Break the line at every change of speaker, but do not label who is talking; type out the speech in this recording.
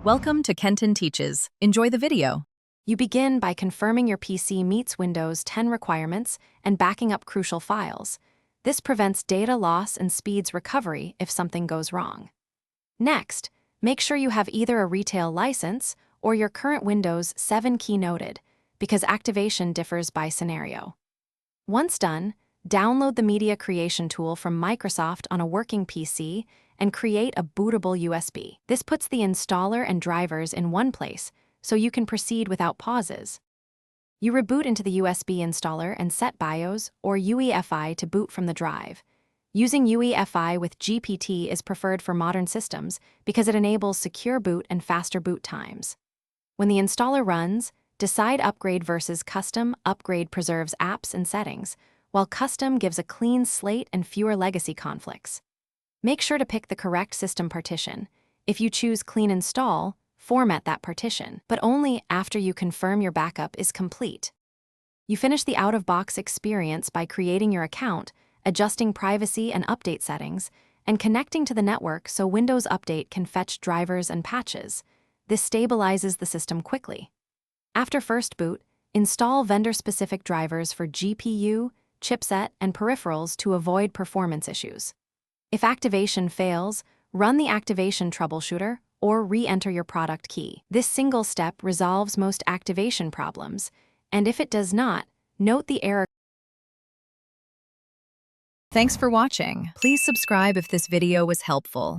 Welcome to Kenton Teaches. Enjoy the video.
You begin by confirming your PC meets Windows 10 requirements and backing up crucial files. This prevents data loss and speeds recovery if something goes wrong. Next, make sure you have either a retail license or your current Windows 7 key noted, because activation differs by scenario. Once done, download the media creation tool from Microsoft on a working PC and create a bootable USB. This puts the installer and drivers in one place, so you can proceed without pauses. You reboot into the USB installer and set BIOS or UEFI to boot from the drive. Using UEFI with GPT is preferred for modern systems because it enables secure boot and faster boot times. When the installer runs, decide upgrade versus custom. Upgrade preserves apps and settings, while custom gives a clean slate and fewer legacy conflicts. Make sure to pick the correct system partition. If you choose Clean Install, format that partition, but only after you confirm your backup is complete. You finish the out-of-box experience by creating your account, adjusting privacy and update settings, and connecting to the network so Windows Update can fetch drivers and patches. This stabilizes the system quickly. After first boot, install vendor-specific drivers for GPU, chipset, and peripherals to avoid performance issues. If activation fails, run the activation troubleshooter or re-enter your product key. This single step resolves most activation problems, and if it does not, note the error.
Thanks for watching. Please subscribe if this video was helpful.